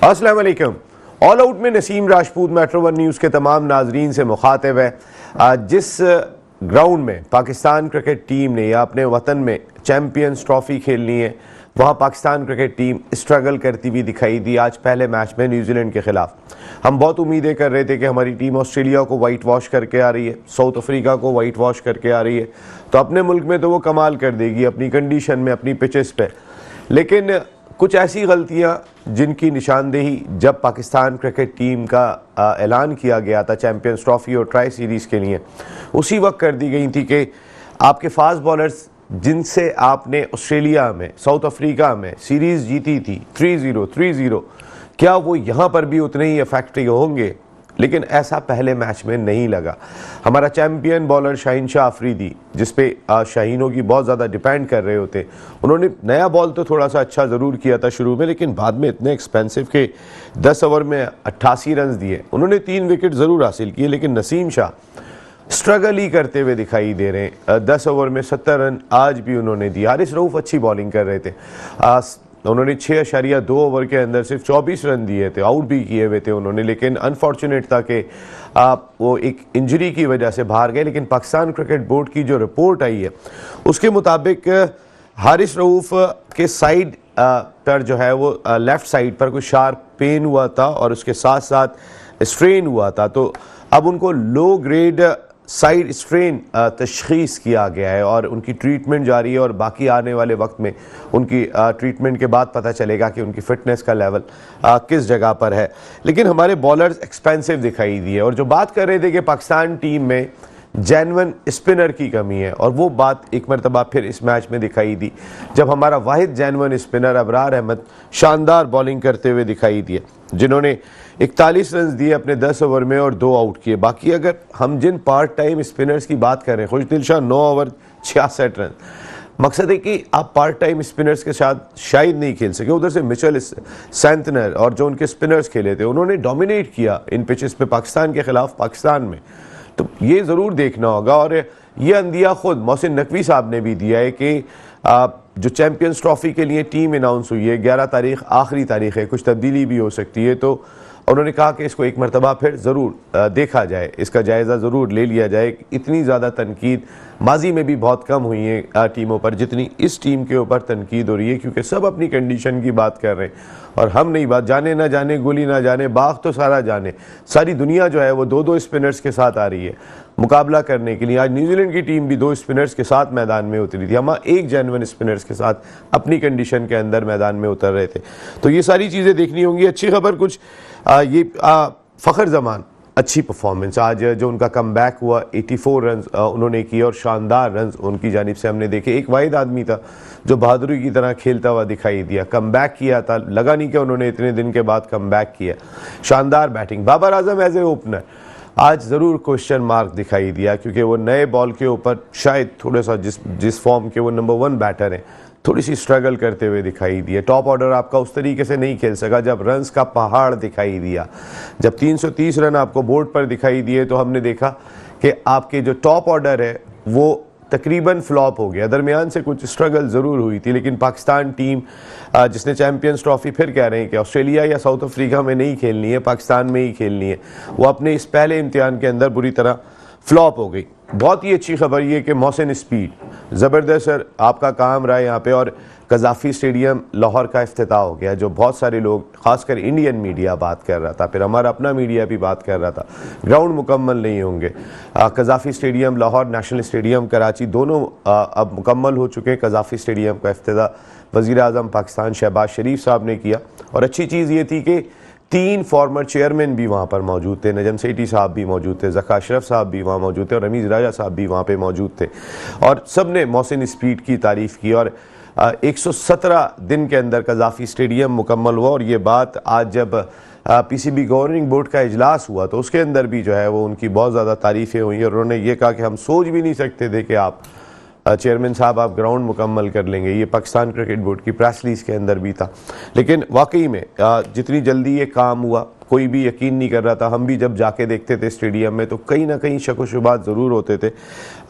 अस्सलाम वालेकुम। All out में Naseem Rajput metro one news के तमाम नाजरीन से मुखातिब है। जिस ग्राउंड में पाकिस्तान क्रिकेट टीम ने या अपने वतन में चैम्पियंस ट्रॉफी खेलनी है, वहाँ पाकिस्तान क्रिकेट टीम स्ट्रगल करती हुई दिखाई दी आज पहले मैच में न्यूजीलैंड के खिलाफ। हम बहुत उम्मीदें कर रहे थे कि हमारी टीम ऑस्ट्रेलिया को वाइट वॉश करके आ रही है, साउथ अफ्रीका को वाइट वॉश करके आ रही है, तो अपने मुल्क में तो वो कमाल कर देगी अपनी कंडीशन में, अपनी पिचेस पे। लेकिन कुछ ऐसी गलतियां जिनकी निशानदेही जब पाकिस्तान क्रिकेट टीम का ऐलान किया गया था चैम्पियंस ट्रॉफी और ट्राई सीरीज़ के लिए, उसी वक्त कर दी गई थी कि आपके फास्ट बॉलर्स जिनसे आपने ऑस्ट्रेलिया में, साउथ अफ्रीका में सीरीज़ जीती थी 3-0, क्या वो यहाँ पर भी उतने ही इफेक्टिव होंगे? लेकिन ऐसा पहले मैच में नहीं लगा। हमारा चैम्पियन बॉलर शाहीन शाह अफरीदी, जिस पे शाहीनों की बहुत ज़्यादा डिपेंड कर रहे होते, उन्होंने नया बॉल तो थोड़ा सा अच्छा ज़रूर किया था शुरू में, लेकिन बाद में इतने एक्सपेंसिव के 10 ओवर में 88 रन दिए। उन्होंने 3 विकेट ज़रूर हासिल किए, लेकिन नसीम शाह स्ट्रगल ही करते हुए दिखाई दे रहे हैं। 10 ओवर में 70 रन आज भी उन्होंने दिए। हारिस रऊफ अच्छी बॉलिंग कर रहे थे, उन्होंने 6.2 ओवर के अंदर सिर्फ 24 रन दिए थे, आउट भी किए हुए थे उन्होंने, लेकिन अनफॉर्चुनेट था कि वो एक इंजरी की वजह से बाहर गए। लेकिन पाकिस्तान क्रिकेट बोर्ड की जो रिपोर्ट आई है उसके मुताबिक हारिस रऊफ के साइड पर जो है वो लेफ़्ट साइड पर कोई शार्प पेन हुआ था और उसके साथ साथ स्ट्रेन हुआ था, तो अब उनको लो ग्रेड साइड स्ट्रेन तशखीस किया गया है और उनकी ट्रीटमेंट जारी है और बाकी आने वाले वक्त में उनकी ट्रीटमेंट के बाद पता चलेगा कि उनकी फ़िटनेस का लेवल किस जगह पर है। लेकिन हमारे बॉलर्स एक्सपेंसिव दिखाई दिए और जो बात कर रहे थे कि पाकिस्तान टीम में जेन्युइन स्पिनर की कमी है, और वो बात एक मरतबा फिर इस मैच में दिखाई दी जब हमारा वाहिद जेन्युइन स्पिनर अबरार अहमद शानदार बॉलिंग करते हुए दिखाई दिए, जिन्होंने 41 रन दिए अपने 10 ओवर में और 2 आउट किए। बाकी अगर हम जिन पार्ट टाइम स्पिनर्स की बात कर रहे हैं, खुशदिल शाह 9 ओवर 66 रन, मकसद है कि आप पार्ट टाइम स्पिनर्स के साथ शायद नहीं खेल सके। उधर से मिचेल सैंटनर और जो उनके स्पिनर्स खेले थे उन्होंने डोमिनेट किया इन पिचेस पे पाकिस्तान के खिलाफ पाकिस्तान में, तो ये ज़रूर देखना होगा। और ये अंदिया खुद मोहसिन नकवी साहब ने भी दिया है कि जो चैम्पियंस ट्रॉफी के लिए टीम अनाउंस हुई है 11 तारीख आखिरी तारीख है, कुछ तब्दीली भी हो सकती है, तो उन्होंने कहा कि इसको एक मरतबा फिर ज़रूर देखा जाए, इसका जायज़ा ज़रूर ले लिया जाए। इतनी ज़्यादा तनकीद माजी में भी बहुत कम हुई है टीमों पर जितनी इस टीम के ऊपर तनकीद हो रही है, क्योंकि सब अपनी कंडीशन की बात कर रहे हैं और हम नहीं बात जाने ना जाने, गोली ना जाने, बाग तो सारा जाने, सारी दुनिया जो है वो 2-2 स्पिनर्स के साथ आ रही है मुकाबला करने के लिए। आज न्यूजीलैंड की टीम भी 2 स्पिनर्स के साथ मैदान में उतरी थी, हम एक जेन्युइन स्पिनर्स के साथ अपनी कंडीशन के अंदर मैदान में उतर रहे थे, तो ये सारी चीज़ें देखनी होंगी। अच्छी खबर कुछ फ़खर जमान अच्छी परफॉर्मेंस, आज जो उनका कमबैक हुआ 84 रन उन्होंने किए और शानदार रन उनकी जानिब से हमने देखे। एक वाहिद आदमी था जो बहादुरी की तरह खेलता हुआ दिखाई दिया, कमबैक किया था, लगा नहीं कि उन्होंने इतने दिन के बाद कमबैक किया, शानदार batting. Babar Azam as a opener आज ज़रूर क्वेश्चन मार्क दिखाई दिया, क्योंकि वो नए बॉल के ऊपर शायद थोड़ा सा जिस फॉर्म के वो नंबर 1 बैटर हैं थोड़ी सी स्ट्रगल करते हुए दिखाई दिए। टॉप ऑर्डर आपका उस तरीके से नहीं खेल सका जब रन्स का पहाड़ दिखाई दिया, जब 330 रन आपको बोर्ड पर दिखाई दिए तो हमने देखा कि आपके जो टॉप ऑर्डर है वो तकरीबन फ्लॉप हो गया। दरमियान से कुछ स्ट्रगल ज़रूर हुई थी, लेकिन पाकिस्तान टीम जिसने चैम्पियंस ट्रॉफी फिर कह रहे हैं कि ऑस्ट्रेलिया या साउथ अफ्रीका में नहीं खेलनी है, पाकिस्तान में ही खेलनी है, वो अपने इस पहले इम्तिहान के अंदर बुरी तरह फ्लॉप हो गई। बहुत ही अच्छी खबर ये कि मोहसिन स्पीड ज़बरदस्त सर आपका काम रहा है यहाँ पे, और कज़ाफ़ी स्टेडियम लाहौर का इफ्तिताह हो गया, जो बहुत सारे लोग खासकर इंडियन मीडिया बात कर रहा था, फिर हमारा अपना मीडिया भी बात कर रहा था ग्राउंड मुकम्मल नहीं होंगे। Gaddafi stadium Lahore, national stadium Karachi दोनों अब मुकम्मल हो चुके हैं। कज़ाफ़ी स्टेडियम का इफ्तिताह वज़ीर आज़म पाकिस्तान शहबाज शरीफ साहब ने किया, और अच्छी चीज़ ये थी कि 3 फॉर्मर चेयरमैन भी वहाँ पर मौजूद थे, नजम सेठी साहब भी मौजूद थे, ज़का अशरफ साहब भी वहाँ मौजूद थे और रमीज़ राजा साहब भी वहाँ पे मौजूद थे, और सब ने मोहसिन स्पीड की तारीफ़ की। और 117 दिन के अंदर कज़ाफ़ी स्टेडियम मुकम्मल हुआ, और ये बात आज जब PCB गवर्निंग बोर्ड का इजलास हुआ तो उसके अंदर भी जो है वो उनकी बहुत ज़्यादा तारीफ़ें हुई, और उन्होंने ये कहा कि हम सोच भी नहीं सकते थे कि आप चेयरमैन साहब आप ग्राउंड मुकम्मल कर लेंगे। ये पाकिस्तान क्रिकेट बोर्ड की प्रेस रिलीज़ के अंदर भी था, लेकिन वाकई में जितनी जल्दी ये काम हुआ कोई भी यकीन नहीं कर रहा था। हम भी जब जाके देखते थे स्टेडियम में तो कहीं ना कहीं शक व शुबात ज़रूर होते थे।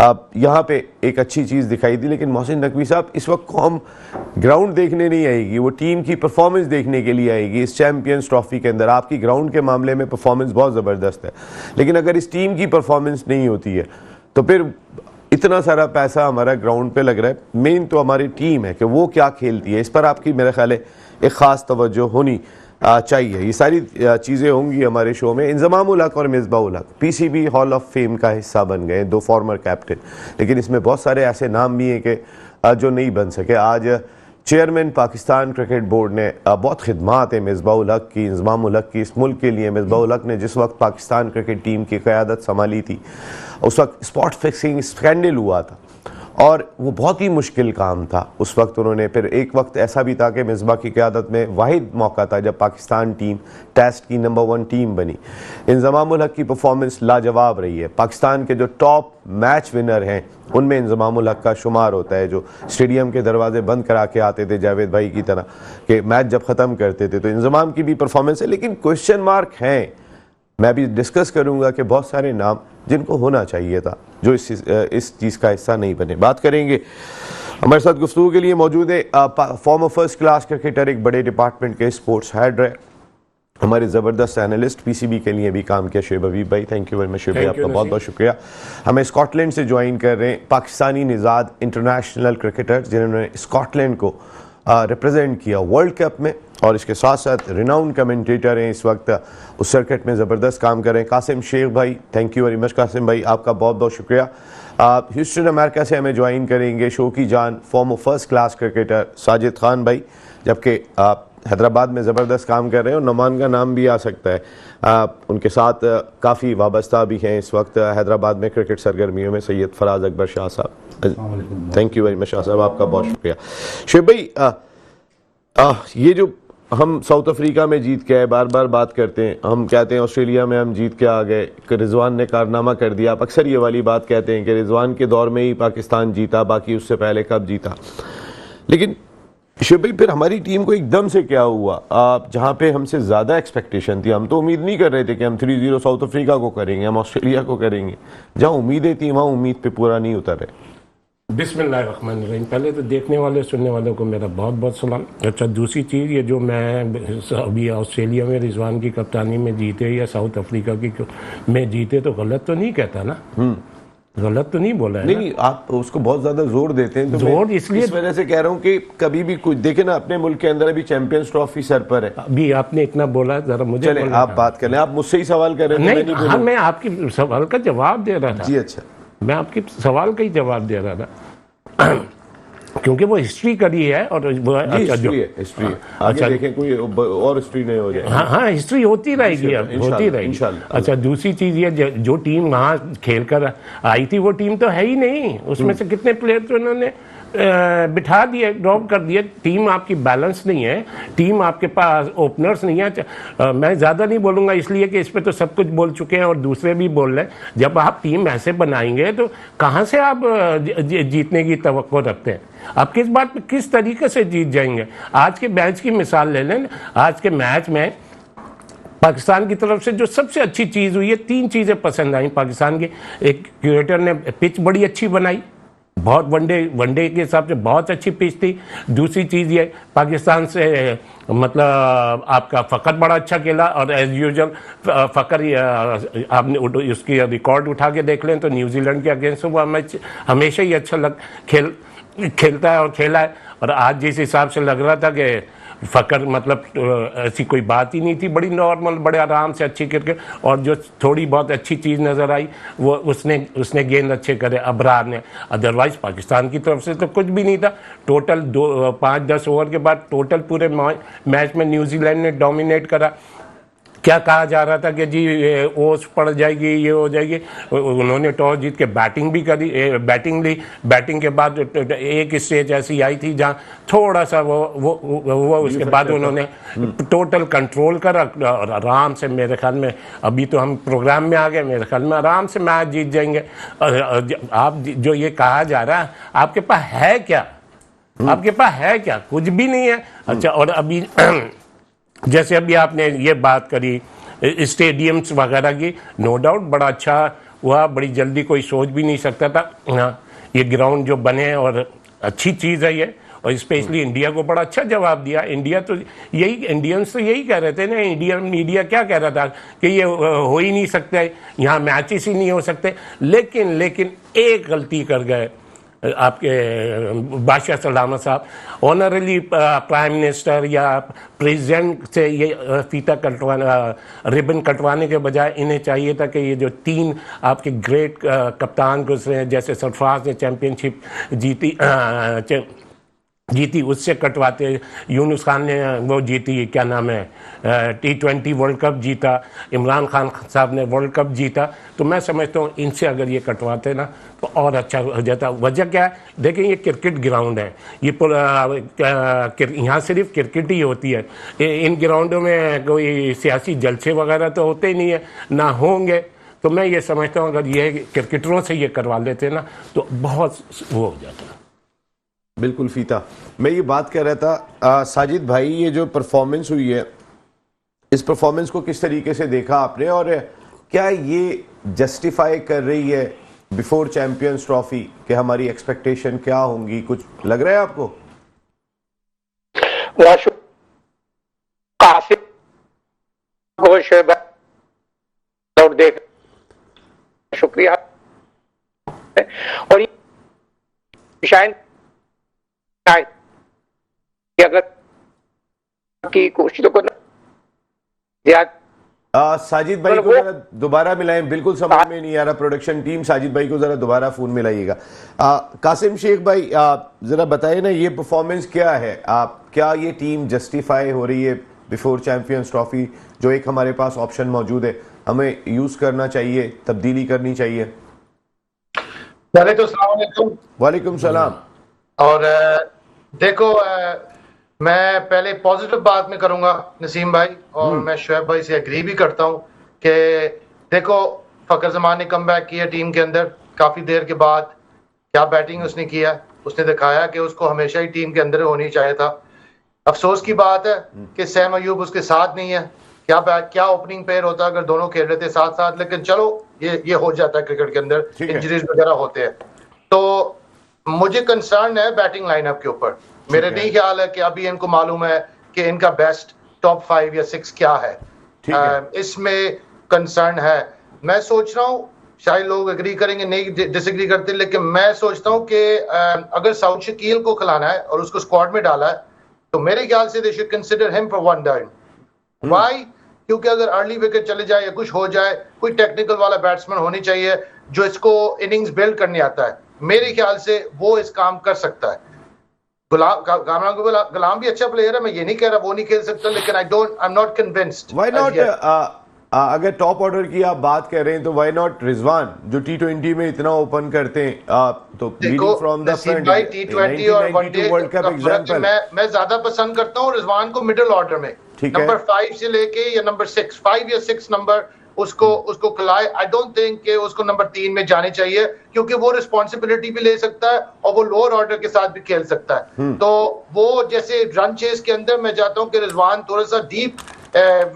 अब यहाँ पे एक अच्छी चीज़ दिखाई दी, लेकिन मोहसिन नकवी साहब, इस वक्त कौम ग्राउंड देखने नहीं आएगी, वो टीम की परफॉर्मेंस देखने के लिए आएगी। इस चैम्पियंस ट्रॉफी के अंदर आपकी ग्राउंड के मामले में परफॉर्मेंस बहुत ज़बरदस्त है, लेकिन अगर इस टीम की परफॉर्मेंस नहीं होती है तो फिर इतना सारा पैसा हमारा ग्राउंड पे लग रहा है। मेन तो हमारी टीम है कि वो क्या खेलती है, इस पर आपकी मेरे ख्याल है एक ख़ास तवज्जो होनी चाहिए। ये सारी चीज़ें होंगी हमारे शो में। इंज़माम उल हक और Misbah ul Haq PCB hall of fame का हिस्सा बन गए, 2 फॉर्मर कैप्टन, लेकिन इसमें बहुत सारे ऐसे नाम भी हैं कि जो नहीं बन सके। आज चेयरमैन पाकिस्तान क्रिकेट बोर्ड ने बहुत खिदमात है मिसबाह उल हक की, इंज़माम उल हक की, इस मुल्क के लिए। मिसबाह उल हक ने जिस वक्त पाकिस्तान क्रिकेट टीम की क़यादत संभाली थी, उस वक्त स्पॉट फिक्सिंग स्कैंडल हुआ था और वो बहुत ही मुश्किल काम था उस वक्त। उन्होंने फिर एक वक्त ऐसा भी था कि मिसबाह की क़यादत में वाहिद मौका था जब पाकिस्तान टीम टेस्ट की नंबर 1 टीम बनी। इंज़माम उल हक की परफॉर्मेंस लाजवाब रही है। पाकिस्तान के जो टॉप मैच विनर हैं उनमें इंज़माम उल हक का शुमार होता है, जो स्टेडियम के दरवाजे बंद करा के आते थे जावेद भाई की तरह, कि मैच जब ख़त्म करते थे। तो इंज़माम की भी परफॉर्मेंस है, लेकिन क्वेश्चन मार्क हैं। मैं भी डिस्कस करूंगा कि बहुत सारे नाम जिनको होना चाहिए था, जो इस चीज़ का हिस्सा नहीं बने। बात करेंगे, हमारे साथ गुफ्तगू के लिए मौजूद है फॉर्मर फर्स्ट क्लास क्रिकेटर, एक बड़े डिपार्टमेंट के स्पोर्ट्स हेड रहे, हमारे ज़बरदस्त एनालिस्ट, पीसीबी के लिए भी काम किया, शुएब हबीब भाई। Thank you very much Shoaib भाई, आपका बहुत बहुत शुक्रिया। हमें स्कॉटलैंड से ज्वाइन कर रहे हैं पाकिस्तानी निज़ाद इंटरनेशनल क्रिकेटर, जिन्होंने स्कॉटलैंड को रिप्रेजेंट किया वर्ल्ड कप में, और इसके साथ साथ रिनाउंड कमेंटेटर हैं, इस वक्त उस सर्किट में ज़बरदस्त काम कर रहे हैं, कासिम शेख भाई। Thank you very much Qasim भाई, आपका बहुत बहुत शुक्रिया। ह्यूस्टन अमेरिका से हमें ज्वाइन करेंगे शो की जान farmer first class cricketer Sajid Khan भाई, जबकि आप हैदराबाद में ज़बरदस्त काम कर रहे हैं और नमान का नाम भी आ सकता है, उनके साथ काफ़ी वाबस्ता भी हैं इस वक्त हैदराबाद में क्रिकेट सरगर्मियों में, सैयद फराज अकबर शाह साहब। Thank you very much Shah साहब, आपका बहुत शुक्रिया। शुएब भाई, ये जो हम साउथ अफ्रीका में जीत के आए, बार बार बात करते हैं, हम कहते हैं ऑस्ट्रेलिया में हम जीत के आ गए, रिजवान ने कारनामा कर दिया। आप अक्सर ये वाली बात कहते हैं कि रिजवान के दौर में ही पाकिस्तान जीता, बाकी उससे पहले कब जीता। लेकिन शुएब भाई, फिर हमारी टीम को एकदम से क्या हुआ, जहाँ पे हमसे ज़्यादा एक्सपेक्टेशन थी, हम तो उम्मीद नहीं कर रहे थे कि हम 3-0 साउथ अफ्रीका को करेंगे, हम ऑस्ट्रेलिया को करेंगे। जहाँ उम्मीदें थी वहाँ उम्मीद पे पूरा नहीं उतर रहे। बिस्मिल्लाहिर्रहमानिर्रहीम। पहले तो देखने वाले सुनने वालों को मेरा बहुत बहुत सलाम। अच्छा, दूसरी चीज़, ये जो मैं अभी ऑस्ट्रेलिया में रिजवान की कप्तानी में जीते या साउथ अफ्रीका की में जीते, तो गलत तो नहीं कहता ना? गलत तो नहीं बोला है? नहीं, आप उसको बहुत ज्यादा जोर देते हैं, तो जोर इसलिए इस वजह से कह रहा हूँ कि कभी भी कुछ देखे ना, अपने मुल्क के अंदर अभी चैंपियंस ट्रॉफी सर पर है। अभी आपने इतना बोला, जरा मुझे चले आप बात कर लें, आप मुझसे ही सवाल कर रहे थे। नहीं, मैं आपकी सवाल का जवाब दे रहा था जी। अच्छा, मैं आपके सवाल का ही जवाब दे रहा था क्योंकि वो हिस्ट्री करी है और वो हिस्ट्री है। आगे देखें कोई और हिस्ट्री नहीं हो जाए। हाँ, हिस्ट्री होती रहेगी, अब होती रहेगी। अच्छा, दूसरी चीज ये, जो टीम वहाँ खेल कर आई थी वो टीम तो है ही नहीं। उसमें से कितने प्लेयर तो उन्होंने बिठा दिए, ड्रॉप कर दिए। टीम आपकी बैलेंस नहीं है, टीम आपके पास ओपनर्स नहीं है। मैं ज़्यादा नहीं बोलूँगा इसलिए कि इस पे तो सब कुछ बोल चुके हैं और दूसरे भी बोल रहे हैं। जब आप टीम ऐसे बनाएंगे तो कहाँ से आप जीतने की तवक्को रखते हैं? आप किस बात पे, किस तरीके से जीत जाएंगे? आज के मैच की मिसाल ले लें। आज के मैच में पाकिस्तान की तरफ से जो सबसे अच्छी चीज़ हुई है, 3 चीज़ें पसंद आई पाकिस्तान की। एक, क्यूरेटर ने पिच बड़ी अच्छी बनाई, बहुत वनडे के हिसाब से बहुत अच्छी पिच थी। दूसरी चीज़ ये, पाकिस्तान से मतलब आपका फ़कर बड़ा अच्छा खेला, और एज यूजुअल फ़कर आपने उसकी रिकॉर्ड उठा के देख लें तो न्यूजीलैंड के अगेंस्ट वो हमेशा ही अच्छा खेलता है और खेला है। और आज जिस हिसाब से लग रहा था कि फ़कर मतलब ऐसी कोई बात ही नहीं थी, बड़ी नॉर्मल, बड़े आराम से अच्छी क्रिकेट। और जो थोड़ी बहुत अच्छी चीज़ नज़र आई वो उसने गेंद अच्छे करे, अबरार ने। अदरवाइज़ पाकिस्तान की तरफ से तो कुछ भी नहीं था। टोटल 5-10 ओवर के बाद टोटल पूरे मैच में न्यूजीलैंड ने डोमिनेट करा। क्या कहा जा रहा था कि जी ओस पड़ जाएगी, ये हो जाएगी। उन्होंने टॉस जीत के बैटिंग भी करी, बैटिंग ली। बैटिंग के बाद एक स्टेज ऐसी आई थी जहां थोड़ा सा वो उसके बाद उन्होंने टोटल कंट्रोल करा और आराम से, मेरे ख्याल में अभी तो हम प्रोग्राम में आ गए, मेरे ख्याल में आराम से मैच जीत जाएंगे। आप जो ये कहा जा रहा है, आपके पास है क्या? आपके पास है क्या? कुछ भी नहीं है। अच्छा, और अभी जैसे अभी आपने ये बात करी स्टेडियम्स वगैरह की, नो डाउट बड़ा अच्छा हुआ, बड़ी जल्दी कोई सोच भी नहीं सकता था। हाँ, ये ग्राउंड जो बने और अच्छी चीज़ है ये, और स्पेशली इंडिया को बड़ा अच्छा जवाब दिया। इंडिया तो यही, इंडियंस तो यही कह रहे थे ना, इंडियन मीडिया क्या कह रहा था कि ये हो ही नहीं सकता है, यहाँ मैचेस ही नहीं हो सकते। लेकिन एक गलती कर गए आपके बादशाह सलामत साहब। ऑनरली प्राइम मिनिस्टर या प्रेसिडेंट से ये फीता कटवाना, रिबन कटवाने के बजाय इन्हें चाहिए था कि ये जो 3 आपके ग्रेट कप्तान गुजरे हैं, जैसे सरफराज ने चैंपियनशिप जीती उससे कटवाते, यूनुस खान ने वो जीती, क्या नाम है, T20 वर्ल्ड कप जीता, इमरान खान साहब ने वर्ल्ड कप जीता। तो मैं समझता हूँ इनसे अगर ये कटवाते ना तो और अच्छा हो जाता। वजह क्या है, देखें ये क्रिकेट ग्राउंड है, ये यहाँ सिर्फ क्रिकेट ही होती है, इन ग्राउंडों में कोई सियासी जलसे वगैरह तो होते ही नहीं है, ना होंगे। तो मैं ये समझता हूँ अगर ये क्रिकेटरों से ये करवा लेते ना तो बहुत वो हो जाता। बिल्कुल फीता, मैं ये बात कह रहा था साजिद भाई, ये जो परफॉर्मेंस हुई है, इस परफॉर्मेंस को किस तरीके से देखा आपने, और क्या ये जस्टिफाई कर रही है बिफोर चैंपियंस ट्रॉफी कि हमारी एक्सपेक्टेशन क्या होंगी, कुछ लग रहा है आपको? काफी देख, शुक्रिया। और शायद अगर की कोशिशों को साजिद भाई को जरा दोबारा मिलाएं, बिल्कुल समझ में नहीं आ रहा। प्रोडक्शन टीम साजिद भाई को जरा दोबारा फोन मिलाइएगा। कासिम शेख भाई, जरा बताइए ना, ये परफॉर्मेंस क्या है, क्या ये टीम जस्टिफाई हो रही है बिफोर चैंपियंस ट्रॉफी? जो एक हमारे पास ऑप्शन मौजूद है, हमें यूज करना चाहिए, तब्दीली करनी चाहिए? वालेकुम सलाम। और देखो, मैं पहले पॉजिटिव बात में करूंगा नसीम भाई, और मैं शुएब भाई से एग्री भी करता हूं कि देखो फकर जमान ने कम बैक किया टीम के अंदर काफी देर के बाद। क्या बैटिंग उसने किया, उसने दिखाया कि उसको हमेशा ही टीम के अंदर होनी चाहिए था। अफसोस की बात है कि सैम अयूब उसके साथ नहीं है। क्या ओपनिंग पेयर होता अगर दोनों खेल रहे थे साथ साथ, लेकिन चलो ये हो जाता है क्रिकेट के अंदर, इंजरीज वगैरह होते हैं। तो मुझे कंसर्न है बैटिंग लाइनअप के ऊपर। मेरे नहीं ख्याल है कि अभी इनको मालूम है कि इनका बेस्ट टॉप 5 या 6 क्या है, इसमें कंसर्न है। मैं सोच रहा हूँ, शायद लोग एग्री करेंगे, नहीं डिसएग्री करते, लेकिन मैं सोचता हूँ कि अगर साउथ शकील को खिलाना है और उसको स्क्वाड में डाला है तो मेरे ख्याल से they should consider him for 1 down. Why? क्योंकि अगर अर्ली विकेट चले जाए या कुछ हो जाए, कोई टेक्निकल वाला बैट्समैन होनी चाहिए जो इसको इनिंग्स बिल्ड करने आता है। मेरे ख्याल से वो इस काम कर सकता है। गुलाम भी अच्छा प्लेयर है, मैं ये नहीं कह रहा वो नहीं खेल सकता, लेकिन I am not convinced. Why not, अगर टॉप ऑर्डर की आप बात कर रहे हैं तो व्हाई नॉट रिजवान, जो T20 में इतना ओपन करते हैं, तो leading from the front, T20 और वनडे वर्ल्ड कप एग्जांपल, मैं ज्यादा पसंद करता हूं रिजवान को मिडिल ऑर्डर में, नंबर 5 से लेके या नंबर 6, 5 या 6 नंबर उसको खिलाए। आई डोंट थिंक कि उसको नंबर 3 में जाने चाहिए, क्योंकि वो रिस्पॉन्सिबिलिटी भी ले सकता है और वो लोअर ऑर्डर के साथ भी खेल सकता है। तो वो जैसे रन चेस के अंदर मैं चाहता हूं कि रिजवान थोड़ा सा डीप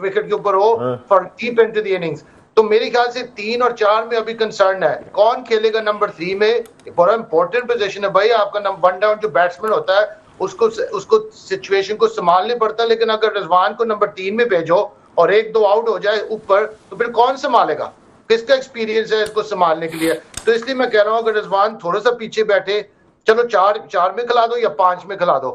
विकेट के ऊपर हो, for deep into the innings. तो मेरे ख्याल से 3 और 4 में अभी कंसर्न है कौन खेलेगा नंबर 3 में। बड़ा इंपॉर्टेंट पोजीशन है भाई आपका। नंबर 1 डाउन जो बैट्समैन होता है उसको सिचुएशन को संभालने पड़ता है, लेकिन अगर रिजवान को नंबर 3 में भेजो और 1-2 आउट हो जाए ऊपर, तो फिर कौन संभालेगा? किसका एक्सपीरियंस है इसको संभालने के लिए? तो इसलिए मैं कह रहा हूं अगर रिजवान थोड़ा सा पीछे बैठे, चलो 4 में खिला दो या 5 में खिला दो,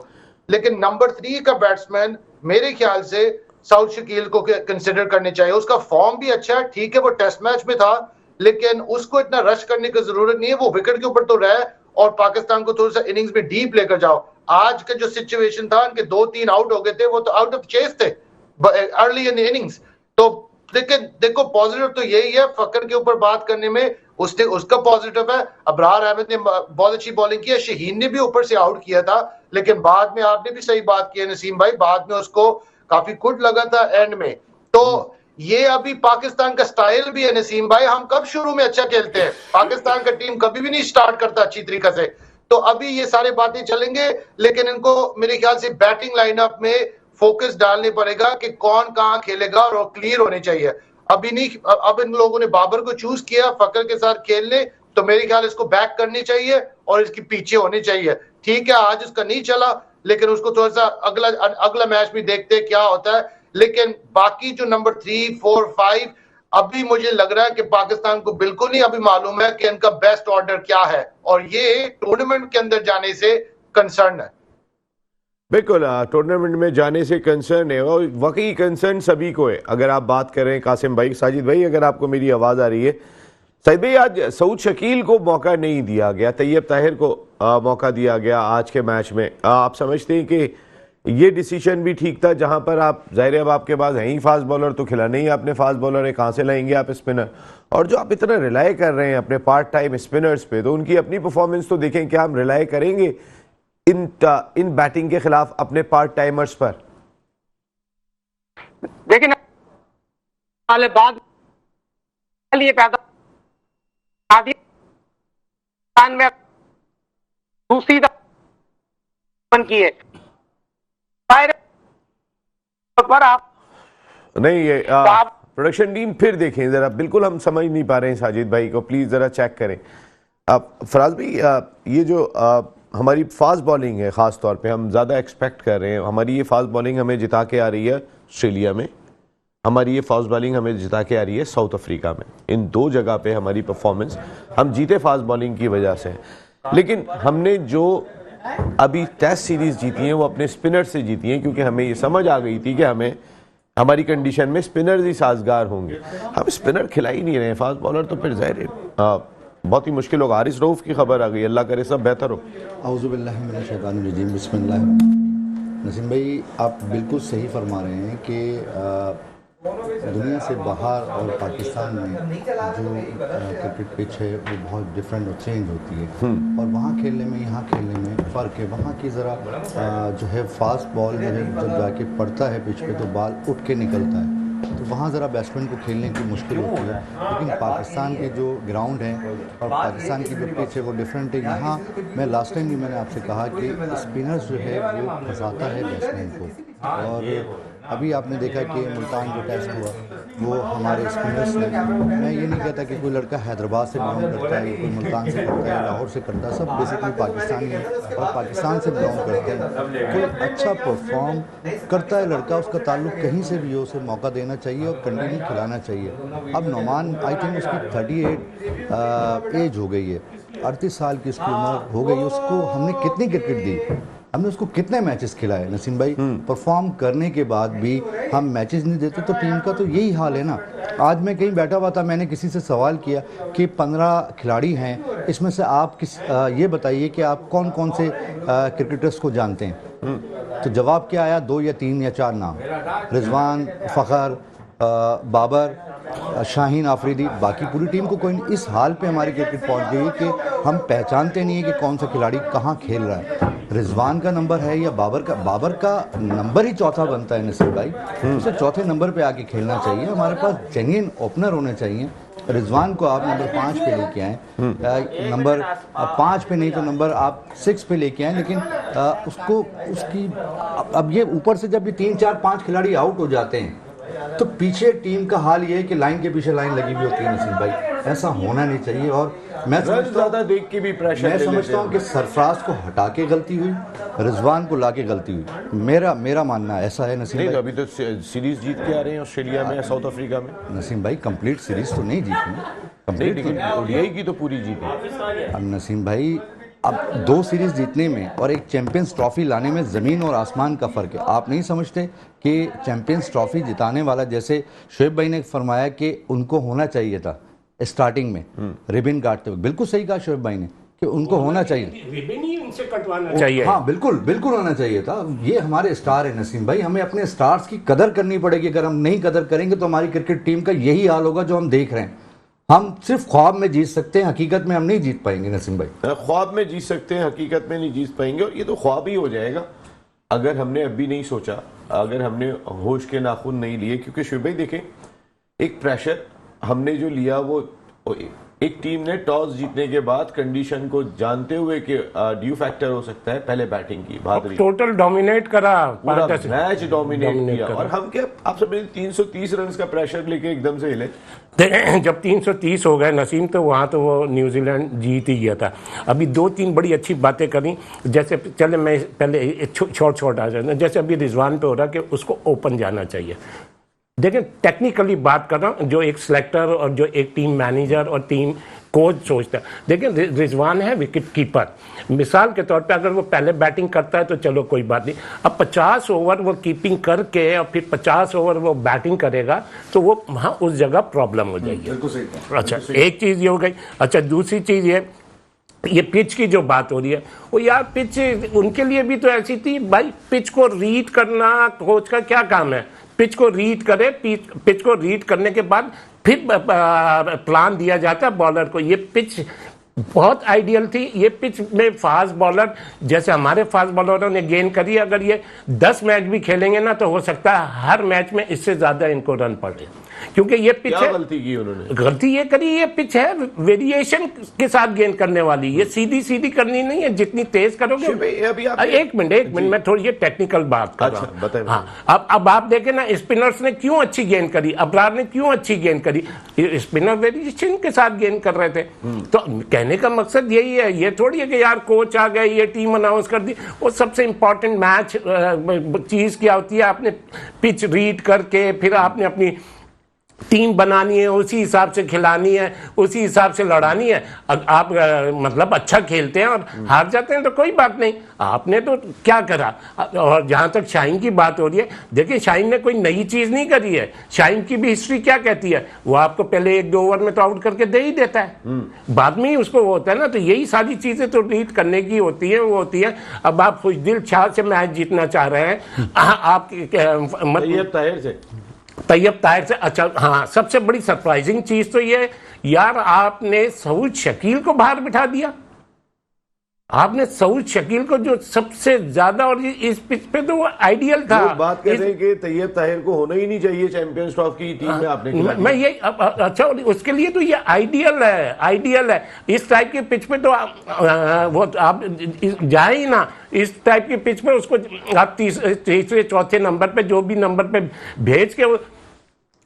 लेकिन नंबर 3 का बैट्समैन मेरे ख्याल से साउथ शकील को कंसिडर करने चाहिए। उसका फॉर्म भी अच्छा है, ठीक है वो टेस्ट मैच में था, लेकिन उसको इतना रश करने की जरूरत नहीं है। वो विकेट के ऊपर तो रहे और पाकिस्तान को थोड़ा सा इनिंग्स में डीप लेकर जाओ। आज का जो सिचुएशन था, उनके 2-3 आउट हो गए थे, वो तो आउट ऑफ चेस थे अर्ली इन इनिंग्स। तो देखो पॉजिटिव तो यही है फकर के ऊपर बात करने में, उसका पॉजिटिव है। अबरार अहमद ने बहुत अच्छी बॉलिंग की है, शहीन ने भी ऊपर से आउट किया था, लेकिन बाद में आपने भी सही बात की है नसीम भाई, बाद में उसको काफी गुड लगा था एंड में। तो ये अभी पाकिस्तान का स्टाइल भी है नसीम भाई, हम कब शुरू में अच्छा खेलते हैं, पाकिस्तान का टीम कभी भी नहीं स्टार्ट करता अच्छी तरीके से। तो अभी ये सारे बातें चलेंगे, लेकिन इनको मेरे ख्याल से बैटिंग लाइनअप में फोकस डालने पड़ेगा कि कौन कहाँ खेलेगा और क्लियर होने चाहिए। अभी नहीं, अब इन लोगों ने बाबर को चूज किया फकर के साथ खेलने, तो मेरे ख्याल इसको बैक करनी चाहिए और इसके पीछे होनी चाहिए। ठीक है, आज इसका नहीं चला, लेकिन उसको थोड़ा सा अगला मैच भी देखते हैं क्या होता है। लेकिन बाकी जो नंबर 3, 4, 5 अभी मुझे लग रहा है कि पाकिस्तान को बिल्कुल नहीं अभी मालूम है कि इनका बेस्ट ऑर्डर क्या है, और ये टूर्नामेंट के अंदर जाने से कंसर्न है। बिल्कुल, टूर्नामेंट में जाने से कंसर्न है और वाकई कंसर्न सभी को है। अगर आप बात करें कासिम भाई, साजिद भाई, अगर आपको मेरी आवाज़ आ रही है, साजिद भाई, आज सऊद शकील को मौका नहीं दिया गया, तैयब ताहिर को मौका दिया गया आज के मैच में। आप समझते हैं कि ये डिसीजन भी ठीक था, जहां पर आप ज़ाहिर है अब आपके पास है ही फास्ट बॉलर, तो खिलाने ही आपने फास्ट बॉलर है, कहाँ से लाएंगे आप स्पिनर? और जो आप इतना रिलाई कर रहे हैं अपने पार्ट टाइम स्पिनर्स पे, तो उनकी अपनी परफॉर्मेंस तो देखें, क्या हम रिलाई करेंगे इन बैटिंग के खिलाफ अपने पार्ट टाइमर्स पर? देखिए साल बाद लिए पैदा में दूसरी की है पर आप नहीं, ये प्रोडक्शन टीम फिर देखें जरा, बिल्कुल हम समझ नहीं पा रहे हैं साजिद भाई को, प्लीज जरा चेक करें। फराज भाई, ये जो हमारी फास्ट बॉलिंग है, ख़ास तौर पे हम ज़्यादा एक्सपेक्ट कर रहे हैं, हमारी ये फास्ट बॉलिंग हमें जिता के आ रही है ऑस्ट्रेलिया में, हमारी ये फास्ट बॉलिंग हमें जिता के आ रही है साउथ अफ्रीका में। इन दो जगह पे हमारी परफॉर्मेंस, हम जीते फास्ट बॉलिंग की वजह से, लेकिन हमने जो अभी टेस्ट सीरीज़ जीती हैं वो अपने स्पिनर से जीती हैं, क्योंकि हमें ये समझ आ गई थी कि हमें हमारी कंडीशन में स्पिनर्स ही साजगार होंगे। हम स्पिनर खिला ही नहीं रहे हैं फास्ट बॉलर, तो फिर ज़ाहिर है बहुत ही मुश्किल होगा। हारिस रऊफ की खबर आ गई, अल्लाह करे सब बेहतर हो। औज़ुबिल्लाहि मिनश शैतानिर रजीम, बिस्मिल्लाह। नसीम भाई, आप बिल्कुल सही फरमा रहे हैं कि दुनिया से बाहर और पाकिस्तान में जो क्रिकेट पिच है वो बहुत डिफरेंट और चेंज होती है, और वहाँ खेलने में यहाँ खेलने में फ़र्क है। वहाँ की ज़रा जो है फास्ट बॉल जो है जब जाके पड़ता है पिच पे तो बॉल उठ के निकलता है, तो वहाँ ज़रा बैट्समैन को खेलने की मुश्किल होती है। लेकिन पाकिस्तान के जो ग्राउंड है और पाकिस्तान की जो पिच है वो डिफरेंट है। यहाँ मैं लास्ट टाइम भी मैंने आपसे कहा कि स्पिनर्स जो है वो फंसाता है बैट्समैन को, और अभी आपने देखा कि मुल्तान जो टेस्ट हुआ वो हमारे स्पिनर्स ने, मैं ये नहीं कहता कि कोई लड़का हैदराबाद से बिलोंग करता है, कोई मुल्तान से करता है, लाहौर से करता है, सब बेसिकली पाकिस्तानी है और पाकिस्तान से बिलोंग करते हैं। कोई अच्छा परफॉर्म करता है लड़का, उसका ताल्लुक कहीं से भी हो, उसे मौका देना चाहिए और कंटिन्यू खिलाना चाहिए। अब नोमान, आई थिंक उसकी 38 एज हो गई है, 38 साल की उसकी उम्र हो गई, उसको हमने कितनी क्रिकेट दी, हमने उसको कितने मैचेस खिलाए नसीम भाई? परफॉर्म करने के बाद भी हम मैचेस नहीं देते, तो टीम का तो यही हाल है ना। आज मैं कहीं बैठा हुआ था, मैंने किसी से सवाल किया कि 15 खिलाड़ी हैं, इसमें से आप ये बताइए कि आप कौन कौन से क्रिकेटर्स को जानते हैं? तो जवाब क्या आया? 2 या 3 या 4 नाम, रिजवान, फ़खर, बाबर, शाहीन आफरीदी। बाकी पूरी टीम को कोई नहीं। इस हाल पे हमारी क्रिकेट पहुंच गई कि हम पहचानते नहीं है कि कौन सा खिलाड़ी कहाँ खेल रहा है। रिजवान का नंबर है या बाबर का नंबर ही चौथा बनता है नसीब भाई, उसे चौथे नंबर पे आके खेलना चाहिए। हमारे पास जेन्युइन ओपनर होने चाहिए। रिजवान को आप नंबर 5 पे लेके आए, नंबर 5 पे नहीं तो नंबर आप 6 पे लेके आए, लेकिन उसकी अब ये ऊपर से जब भी 3, 4, 5 खिलाड़ी आउट हो जाते हैं तो पीछे टीम का हाल ये है कि लाइन के पीछे लाइन लगी हुई होती है नसीम भाई, ऐसा होना नहीं चाहिए। और मैं समझता हूँ कि सरफराज को हटा के गलती हुई, रिजवान को लाके गलती हुई। मेरा मानना ऐसा है नसीम भाई। अभी तो सीरीज जीत के आ रहे हैं ऑस्ट्रेलिया में, साउथ अफ्रीका में। नसीम भाई कंप्लीट सीरीज तो नहीं जीती, कंप्लीट ओडीआई की तो पूरी जीती। अब नसीम भाई, अब 2 सीरीज जीतने में और एक चैंपियंस ट्रॉफी लाने में ज़मीन और आसमान का फ़र्क है। आप नहीं समझते कि चैंपियंस ट्रॉफी जिताने वाला, जैसे शोएब भाई ने फरमाया कि उनको होना चाहिए था स्टार्टिंग में रिबन काटते हुए, बिल्कुल सही कहा शोएब भाई ने कि उनको होना चाहिए, रिबन ही उनसे कटवाना चाहिए। हाँ बिल्कुल होना चाहिए था। ये हमारे स्टार है नसीम भाई, हमें अपने स्टार्स की कदर करनी पड़ेगी। अगर हम नहीं कदर करेंगे तो हमारी क्रिकेट टीम का यही हाल होगा जो हम देख रहे हैं। हम सिर्फ ख्वाब में जीत सकते हैं, हकीकत में हम नहीं जीत पाएंगे नसीम भाई। ख्वाब में जीत सकते हैं, हकीकत में नहीं जीत पाएंगे, और ये तो ख्वाब ही हो जाएगा अगर हमने अभी नहीं सोचा, अगर हमने होश के नाखून नहीं लिए। क्योंकि शुभ भाई देखें, एक प्रेशर हमने जो लिया वो एक टीम ने टॉस जीतने के बाद कंडीशन को जानते हुए कि ड्यू फैक्टर हो सकता है, पहले बैटिंग की बहादुरी, टोटल डोमिनेट करा, पूरा मैच डोमिनेट किया। और हम क्या आप सब 330 रन का प्रेशर लेके एकदम से हिले। जब 330 हो गए नसीम, तो वहाँ तो वो न्यूजीलैंड जीत ही गया था। अभी 2-3 बड़ी अच्छी बातें करी, जैसे चले मैं पहले शॉर्ट आ जाए, जैसे अभी रिजवान पे हो रहा कि उसको ओपन जाना चाहिए। देखिए टेक्निकली बात कर रहा हूँ, जो एक सिलेक्टर और जो एक टीम मैनेजर और टीम कोच सोचता है। देखिए रिजवान है विकेट कीपर, मिसाल के तौर पे अगर वो पहले बैटिंग करता है तो चलो कोई बात नहीं, अब 50 ओवर वो कीपिंग करके और फिर 50 ओवर वो बैटिंग करेगा तो वो वहाँ उस जगह प्रॉब्लम हो जाएगी। अच्छा, एक चीज़ ये हो गई। अच्छा, दूसरी चीज़ ये पिच की जो बात हो रही है, वो यार पिच उनके लिए भी तो ऐसी थी भाई, पिच को रीड करना कोच का क्या काम है? पिच को रीड करे, पिच को रीड करने के बाद फिर प्लान दिया जाता है बॉलर को। ये पिच बहुत आइडियल थी। ये पिच में फास्ट बॉलर जैसे हमारे फास्ट बॉलरों ने गेन करी, अगर ये 10 मैच भी खेलेंगे ना तो हो सकता है हर मैच में इससे ज्यादा इनको रन पड़े, क्योंकि ये पिच है। गलती की उन्होंने? गलती ये करी, ये पिच है वेरिएशन के साथ गेन करने वाली, ये सीधी करनी नहीं है, जितनी तेज करोगे। एक मिनट मैं थोड़ी ये टेक्निकल बात कर रहा हूँ। हाँ, अब आप देखें ना, स्पिनर्स ने क्यों अच्छी गेंद करी, अबरार ने क्यों अच्छी गेंद करी, स्पिनर वेरिएशन के साथ गेंद कर रहे थे। तो कहने का मकसद यही है, ये थोड़ी है कि यार कोच आ गए, ये टीम अनाउंस कर दी। वो सबसे इंपॉर्टेंट मैच चीज क्या होती है, आपने पिच रीड करके फिर आपने अपनी टीम बनानी है, उसी हिसाब से खिलानी है, उसी हिसाब से लड़ानी है। आप मतलब अच्छा खेलते हैं और हार जाते हैं तो कोई बात नहीं, आपने तो क्या करा। और जहां तक शाहीन की बात हो रही है, देखिए शाहीन ने कोई नई चीज नहीं करी है। शाहीन की भी हिस्ट्री क्या कहती है, वो आपको पहले 1-2 ओवर में तो आउट करके दे ही देता है, बाद में ही उसको वो होता है ना। तो यही सारी चीजें तो रीड करने की होती है, वो होती है। अब आप खुशदिल शाह से मैच जीतना चाह रहे हैं, आप तैयब ताहिर से। अच्छा हाँ, सबसे बड़ी सरप्राइजिंग चीज तो ये यार, आपने सऊद शकील को बाहर बिठा दिया। आपने सऊद शकील को, जो सबसे ज्यादा, और इस पिच पे तो वो आइडियल था। वो बात कर रहे हैं कि तैयब ताहिर को होना ही नहीं चाहिए चैंपियंस ट्रॉफी की टीम में आपने मैं ये अच्छा, उसके लिए तो ये आइडियल है। इस टाइप के पिच पे तो वो आप जाए ही ना। इस टाइप के पिच पे उसको आप तीसरे चौथे नंबर पे, जो भी नंबर पे भेज के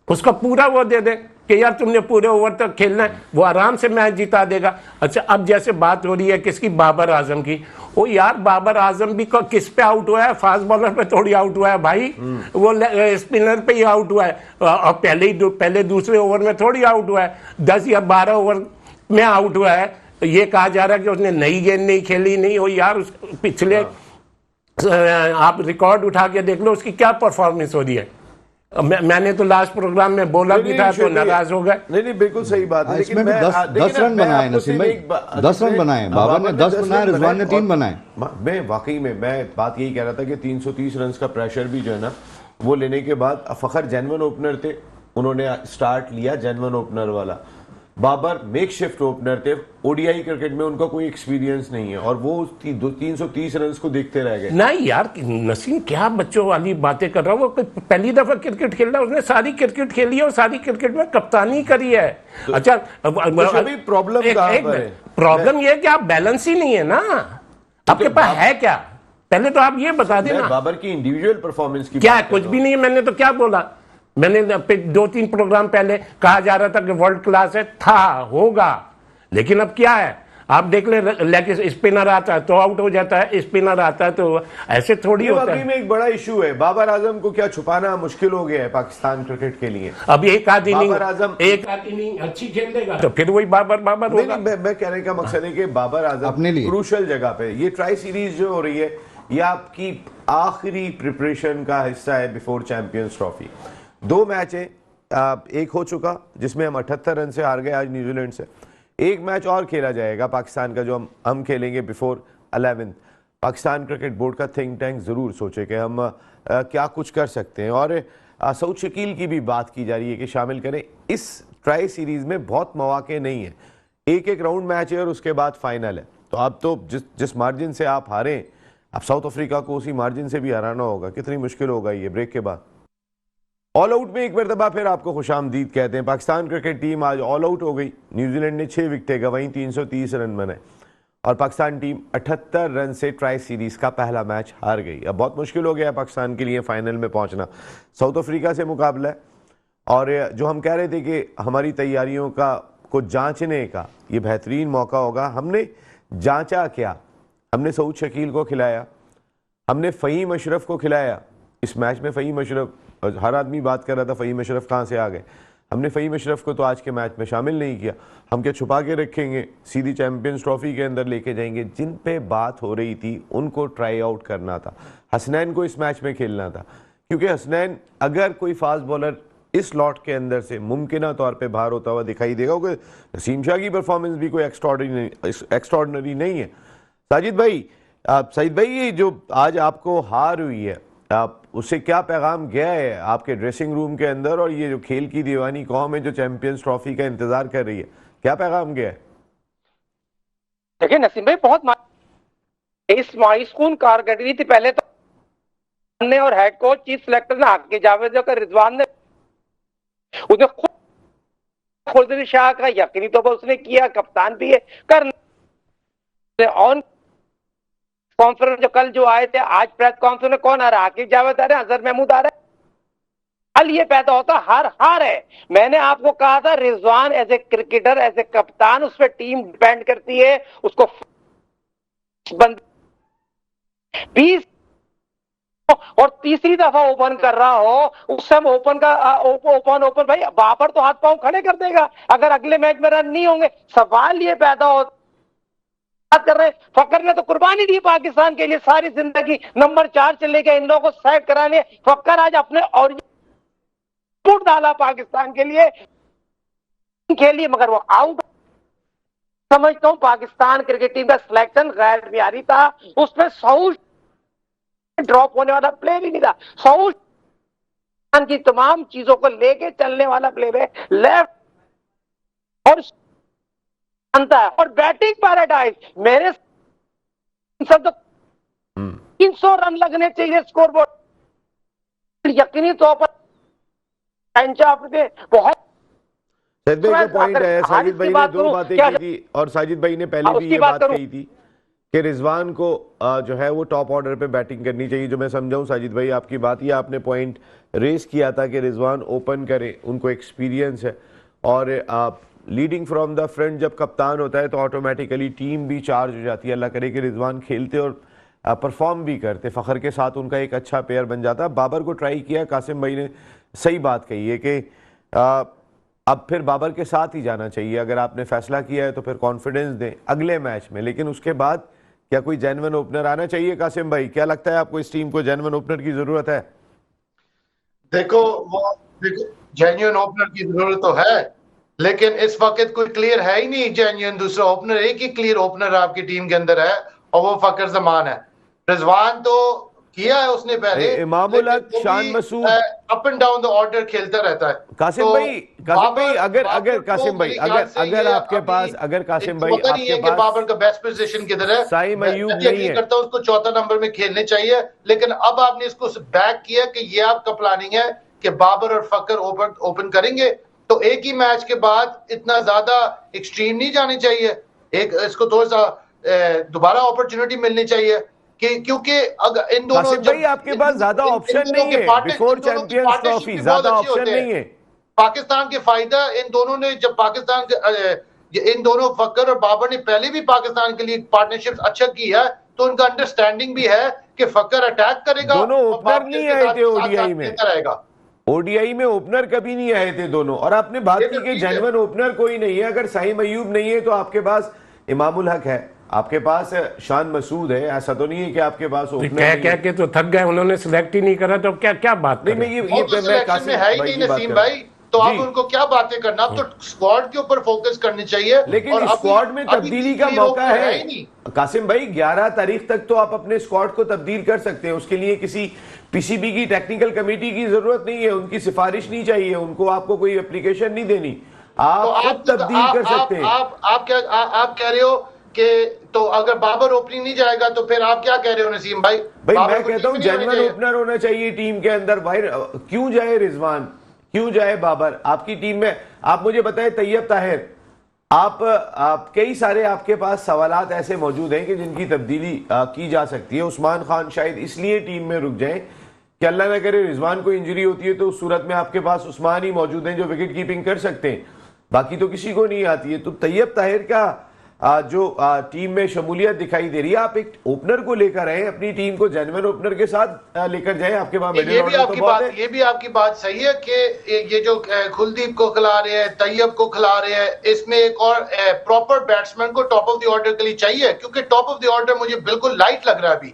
उसका पूरा वो दे दे कि यार तुमने पूरे ओवर तक खेलना है, वो आराम से मैच जिता देगा। अच्छा, अब जैसे बात हो रही है किसकी, बाबर आजम की। ओ यार, बाबर आजम भी किस पे आउट हुआ है? फास्ट बॉलर पे थोड़ी आउट हुआ है भाई, वो स्पिनर पे ही आउट हुआ है। और पहले दूसरे ओवर में थोड़ी आउट हुआ है, 10 या 12 ओवर में आउट हुआ है। ये कहा जा रहा है कि उसने नई गेंद नहीं खेली, नहीं हो यार। उस पिछले आप रिकॉर्ड उठा के देख लो उसकी क्या परफॉर्मेंस हो रही है। मैंने तो लास्ट प्रोग्राम में बोला भी था तो नाराज हो गए। नहीं बिल्कुल सही बात है। लेकिन 10 रन बनाए नसीम भाई, 10 रन बनाए, बाबर ने 10 बनाए, रिजवान ने 3 बनाए। मैं वाकई में मैं बात यही कह रहा था कि 330 रन का प्रेशर भी जो है ना, वो लेने के बाद फखर जेन्युइन ओपनर थे, उन्होंने स्टार्ट लिया जेन्युइन ओपनर वाला। बाबर मेक शिफ्ट ओपनर थे, ओडीआई क्रिकेट में उनका कोई एक्सपीरियंस नहीं है, और वो 330 रन को देखते रह गए। नहीं यार नसीम, क्या बच्चों वाली बातें कर रहा है। वो पहली दफा क्रिकेट खेल रहा है, उसने सारी क्रिकेट खेली है और सारी क्रिकेट में कप्तानी करी है। तो, अच्छा प्रॉब्लम ये है कि आप बैलेंस ही नहीं है ना, आपके पास है क्या? पहले तो आप ये बता देना। बाबर की इंडिविजुअल परफॉर्मेंस की क्या कुछ भी नहीं है। मैंने तो क्या बोला, मैंने 2-3 प्रोग्राम पहले कहा जा रहा था कि वर्ल्ड क्लास है, था, होगा, लेकिन अब क्या है आप देख ले। लेकिन स्पिनर आता है तो आउट हो जाता है, स्पिनर आता है तो ऐसे थोड़ी होता है। में एक बड़ा इशू है, बाबर आजम को क्या छुपाना मुश्किल हो गया है पाकिस्तान क्रिकेट के लिए। अब एक आधी इनिंग अच्छी खेल देगा तो फिर वही बाबर होगा। मैं कहने का मकसद है कि बाबर आजम अपने लिए क्रूशल जगह पे, ये ट्राई सीरीज जो हो रही है, ये आपकी आखिरी प्रिपरेशन का हिस्सा है बिफोर चैंपियंस ट्रॉफी। 2 मैच है, एक हो चुका जिसमें हम 78 रन से हार गए आज न्यूजीलैंड से। एक मैच और खेला जाएगा पाकिस्तान का, जो हम खेलेंगे बिफोर 11। पाकिस्तान क्रिकेट बोर्ड का थिंक टैंक ज़रूर सोचे कि हम क्या कुछ कर सकते हैं। और सऊद शकील की भी बात की जा रही है कि शामिल करें। इस ट्राई सीरीज़ में बहुत मौके नहीं है, एक राउंड मैच है और उसके बाद फाइनल है। तो अब तो जिस मार्जिन से आप हारें, अब साउथ अफ्रीका को उसी मार्जिन से भी हराना होगा। कितनी मुश्किल होगा ये ब्रेक के बाद। ऑल आउट में एक मरतबा फिर आपको खुशामदीद कहते हैं। पाकिस्तान क्रिकेट टीम आज ऑल आउट हो गई। न्यूजीलैंड ने 6 विकेटें गंवाई, 330 रन बनाए और पाकिस्तान टीम 78 रन से ट्राई सीरीज़ का पहला मैच हार गई। अब बहुत मुश्किल हो गया पाकिस्तान के लिए फाइनल में पहुंचना। साउथ अफ्रीका से मुकाबला है और जो हम कह रहे थे कि हमारी तैयारियों को जांचने का ये बेहतरीन मौका होगा। हमने जांचा क्या? हमने सऊद शकील को खिलाया, हमने फ़हीम अशरफ को खिलाया। इस मैच में फ़हीम अशरफ, हर आदमी बात कर रहा था फ़हीम अशरफ कहाँ से आ गए। हमने फ़हीम अशरफ को तो आज के मैच में शामिल नहीं किया। हम क्या छुपा के रखेंगे, सीधी चैम्पियंस ट्रॉफी के अंदर लेके जाएंगे। जिन पे बात हो रही थी उनको ट्राई आउट करना था। हसनैन को इस मैच में खेलना था, क्योंकि हसनैन अगर कोई फास्ट बॉलर इस लॉट के अंदर से मुमकिन तौर पे बाहर होता हुआ दिखाई देगा, क्योंकि नसीम शाह की परफॉर्मेंस भी कोई एक्स्ट्रॉर्डिनरी नहीं है। साजिद भाई, सईद भाई, ये जो आज आपको हार हुई है, आप उससे क्या पैगाम गया है आपके ड्रेसिंग रूम के अंदर, और ये जो खेल की दीवानी कौम है जो चैंपियंस ट्रॉफी का इंतजार कर रही है, क्या पैगाम गया है? देखिए नसीम भाई, बहुत इस मायूसकून कारकर्दगी थी। पहले तो ने और हेड कोच चीफ सिलेक्टर ने हाकिम जावेद और रिजवान ने उसने खुद शाह का यकीनी तौर पर उसने किया, कप्तान भी है कर ऑन कॉन्फ्रेंस जो कल जो आए थे, आज प्रेस कॉन्फ्रेंस में कौन आ रहा है? हाकिम जावेद आ रहे हैं, अजहर महमूद आ रहे हैं। कल ये पैदा होता हार है। मैंने आपको कहा था Rizwan as a cricketer, as a कप्तान, उस पर टीम डिपेंड करती है। उसको 20 और तीसरी दफा ओपन कर रहा हो, उस समय ओपन भाई बाबर तो हाथ पांव खड़े कर देगा अगर अगले मैच में रन नहीं होंगे। सवाल ये पैदा होता बात कर रहे हैं, फकर ने तो कुर्बानी दी पाकिस्तान के लिए सारी जिंदगी, नंबर 4 से लेकर इन लोगों को सेट कराने। फकर आज अपने और डाला पाकिस्तान के लिए मगर वो आउट। समझता हूं पाकिस्तान क्रिकेट टीम का सिलेक्शन गैर मियारी था। उसमें सऊद ड्रॉप होने वाला प्लेयर ही नहीं था। सऊद की तमाम चीजों को लेके चलने वाला प्लेयर है, लेफ्ट और और बैटिंग पैराडाइज। मेरे सब तो 300 रन लगने चाहिए स्कोर बोर्ड, यकीनी तौर पर बहुत। साजिद भाई का पॉइंट है, साजिद भाई ने 2 बातें की थी और साजिद भाई ने पहले भी ये बात कही थी कि रिजवान को जो है वो टॉप ऑर्डर पे बैटिंग करनी चाहिए। जो मैं समझाऊं साजिद भाई आपकी बात, ये आपने पॉइंट रेस किया था कि रिजवान ओपन करे, उनको एक्सपीरियंस है और आप लीडिंग फ्रॉम द फ्रंट जब कप्तान होता है तो ऑटोमेटिकली टीम भी चार्ज हो जाती है। अल्लाह करे कि रिजवान खेलते और परफॉर्म भी करते, फ़खर के साथ उनका एक अच्छा पेयर बन जाता। बाबर को ट्राई किया, कासिम भाई ने सही बात कही है कि अब फिर बाबर के साथ ही जाना चाहिए। अगर आपने फैसला किया है तो फिर कॉन्फिडेंस दें अगले मैच में, लेकिन उसके बाद क्या कोई जेन्युइन ओपनर आना चाहिए? कासिम भाई, क्या लगता है आपको इस टीम को जेन्युइन ओपनर की जरूरत है? देखो जेन्युइन ओपनर की जरूरत तो है, लेकिन इस वक्त कोई क्लियर है ही नहीं जेन्युइन दूसरा ओपनर। एक ही क्लियर ओपनर आपकी टीम के अंदर है और वो फकर जमान है। रिजवान तो किया है उसने पहले, Imamul Haq, Shan Masood up and down the order खेलता रहता है। कासिम तो भाई अगर कासिम भाई अगर आपके पास बाबर का बेस्ट पोजीशन किधर है, साइम अयूब नहीं है, करता उसको 4था नंबर में खेलने चाहिए। लेकिन अब आपने इसको बैक किया कि ये आपका प्लानिंग है कि बाबर और फकर ओपन करेंगे, तो एक ही मैच के बाद इतना ज्यादा एक्सट्रीम नहीं जानी चाहिए। एक इसको थोड़ा सा दोबारा अपॉर्चुनिटी मिलनी चाहिए क्योंकि अगर इन दोनों भाई आपके पास ज्यादा ऑप्शन नहीं है, बिफोर चैंपियंस ट्रॉफी ज्यादा ऑप्शन नहीं है। पाकिस्तान के फायदा इन दोनों ने, जब पाकिस्तान के इन दोनों फकर और बाबर ने पहले भी पाकिस्तान के लिए पार्टनरशिप अच्छा की है, तो उनका अंडरस्टैंडिंग भी है कि फकर अटैक करेगा। दोनों ओपनर नहीं आए थे ओडीआई में, ओडीआई में ओपनर कभी नहीं आए थे दोनों। और आपने बात की कि जेन्युइन ओपनर कोई नहीं है। अगर साइम अयूब नहीं है तो आपके पास इमामुल हक है, आपके पास शान मसूद है। ऐसा तो नहीं है कि आपके पास ओपनर कह के तो थक गए, उन्होंने सिलेक्ट ही नहीं करा, तो क्या बात नहीं। मैं है ही नहीं नसीम भाई, तो आप उनको क्या बातें करना, आप तो स्क्वाड के ऊपर फोकस करनी चाहिए। लेकिन स्क्वाड में तब्दीली का मौका है कासिम भाई। 11 तारीख तक तो आप अपने स्क्वाड को तब्दील कर सकते हैं। उसके लिए किसी पीसीबी की टेक्निकल कमेटी की जरूरत नहीं है, उनकी सिफारिश नहीं चाहिए, उनको आपको कोई एप्लीकेशन नहीं देनी, आप तब्दील कर सकते हैं। आप कह रहे हो कि तो अगर बाबर ओपनिंग नहीं जाएगा तो फिर आप क्या कह रहे हो नसीम भाई? मैं कहता हूं जेन्युइन ओपनर होना चाहिए टीम के अंदर भाई। क्यों जाए रिजवान, क्यों जाए बाबर आपकी टीम में? आप मुझे बताएं तैयब ताहिर, आप कई सारे आपके पास सवालात ऐसे मौजूद हैं कि जिनकी तब्दीली की जा सकती है। उस्मान खान शायद इसलिए टीम में रुक जाएं कि अल्लाह ना करे रिजवान को इंजरी होती है तो उस सूरत में आपके पास उस्मान ही मौजूद हैं जो विकेट कीपिंग कर सकते हैं, बाकी तो किसी को नहीं आती है। तो तैयब ताहिर का जो टीम में शमूलियत दिखाई दे रही है, आप एक ओपनर को लेकर आए, अपनी टीम को जेन्युइन ओपनर के साथ लेकर जाए। आपके पास ये भी आपकी बात सही है कि ये जो कुलदीप को खिला रहे हैं, तैयब को खिला रहे हैं, इसमें एक और प्रॉपर बैट्समैन को टॉप ऑफ द ऑर्डर के लिए चाहिए, क्योंकि टॉप ऑफ द ऑर्डर मुझे बिल्कुल लाइट लग रहा है अभी।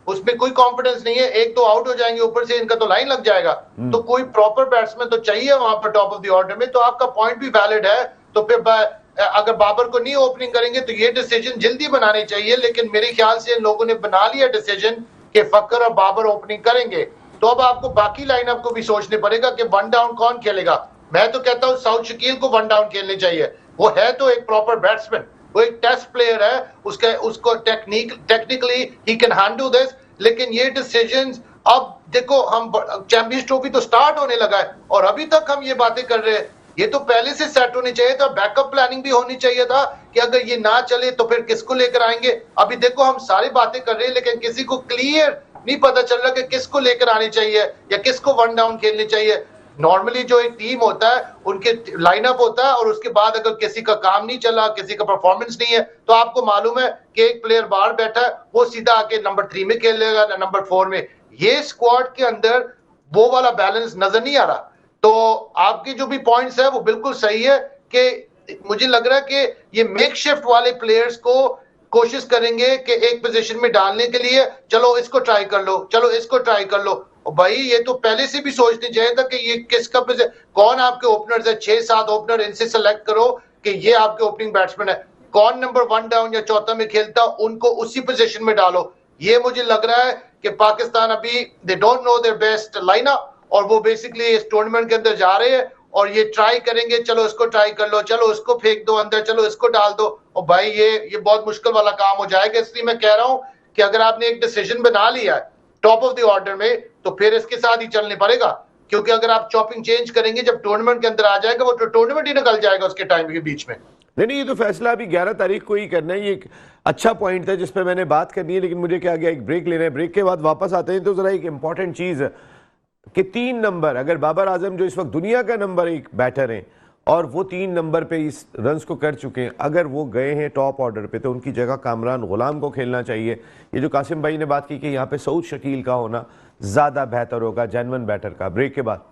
उसमें कोई कॉन्फिडेंस नहीं है, एक तो आउट हो जाएंगे, ऊपर से इनका तो लाइन लग जाएगा। तो कोई प्रॉपर बैट्समैन तो चाहिए वहां पर टॉप ऑफ द ऑर्डर में। तो आपका पॉइंट भी वैलिड है। तो फिर अगर बाबर को नहीं ओपनिंग करेंगे तो ये डिसीजन जल्दी बनानी चाहिए, लेकिन मेरे ख्याल से इन लोगों ने बना लिया डिसीजन कि फकर और बाबर ओपनिंग करेंगे। तो अब आपको बाकी लाइनअप को भी सोचने पड़ेगा कि वन डाउन कौन खेलेगा। मैं तो कहता हूं साउथ शकील को वन डाउन खेलने चाहिए। वो है तो एक प्रॉपर बैट्समैन, वो एक टेस्ट प्लेयर है, उसको technically he can handle this. लेकिन ये डिसीजन अब देखो, हम चैंपियंस ट्रॉफी तो स्टार्ट होने लगा है और अभी तक हम ये बातें कर रहे हैं। ये तो पहले से सेट होनी चाहिए था, बैकअप प्लानिंग भी होनी चाहिए था कि अगर ये ना चले तो फिर किसको लेकर आएंगे। अभी देखो हम सारी बातें कर रहे हैं लेकिन किसी को क्लियर नहीं पता चल रहा कि किसको लेकर आनी चाहिए या किसको वन डाउन खेलनी चाहिए। नॉर्मली जो एक टीम होता है उनके लाइनअप होता है और उसके बाद अगर किसी का काम नहीं चला, किसी का परफॉर्मेंस नहीं है, तो आपको मालूम है कि एक प्लेयर बाहर बैठा है, वो सीधा आके नंबर 3 में खेल लेगा, नंबर 4 में। ये स्क्वाड के अंदर वो वाला बैलेंस नजर नहीं आ रहा। तो आपके जो भी पॉइंट्स है वो बिल्कुल सही है कि मुझे लग रहा है कि ये मेकशिफ्ट वाले प्लेयर्स को कोशिश करेंगे कि एक पोजीशन में डालने के लिए, चलो इसको ट्राई कर लो, चलो इसको ट्राई कर लो। और भाई ये तो पहले से भी सोचना चाहिए था कि ये किसका कौन आपके ओपनर्स है, 6-7 ओपनर, इनसे सेलेक्ट करो कि ये आपके ओपनिंग बैट्समैन है। कौन नंबर 1 डाउन या चौथा में खेलता, उनको उसी पोजीशन में डालो। ये मुझे लग रहा है कि पाकिस्तान अभी they don't know their best lineup और वो बेसिकली इस टूर्नामेंट के अंदर जा रहे हैं और ये ट्राई करेंगे, चलो इसको ट्राई कर लो, चलो इसको फेंक दो अंदर, चलो इसको डाल दो। और भाई ये बहुत मुश्किल वाला काम हो जाएगा। इसलिए मैं कह रहा हूं कि अगर आपने एक डिसीजन बना लिया है टॉप ऑफ द ऑर्डर में तो फिर इसके साथ ही चलने पड़ेगा, क्योंकि अगर आप चॉपिंग चेंज करेंगे जब टूर्नामेंट के अंदर आ जाएगा वो तो टूर्नामेंट ही निकल जाएगा उसके टाइम के बीच में। नहीं, ये तो फैसला अभी 11 तारीख को ही करना है। ये एक अच्छा पॉइंट था जिस पे मैंने बात करनी है, लेकिन मुझे क्या गया, एक ब्रेक लेना है। ब्रेक के बाद वापस आते हैं तो जरा एक इंपॉर्टेंट चीज कि 3 नंबर, अगर बाबर आजम जो इस वक्त दुनिया का नंबर 1 बैटर हैं और वो 3 नंबर पे इस रन्स को कर चुके हैं, अगर वो गए हैं टॉप ऑर्डर पे तो उनकी जगह कामरान गुलाम को खेलना चाहिए। ये जो कासिम भाई ने बात की कि यहाँ पे सऊद शकील का होना ज़्यादा बेहतर होगा जेन्युइन बैटर का। ब्रेक के बाद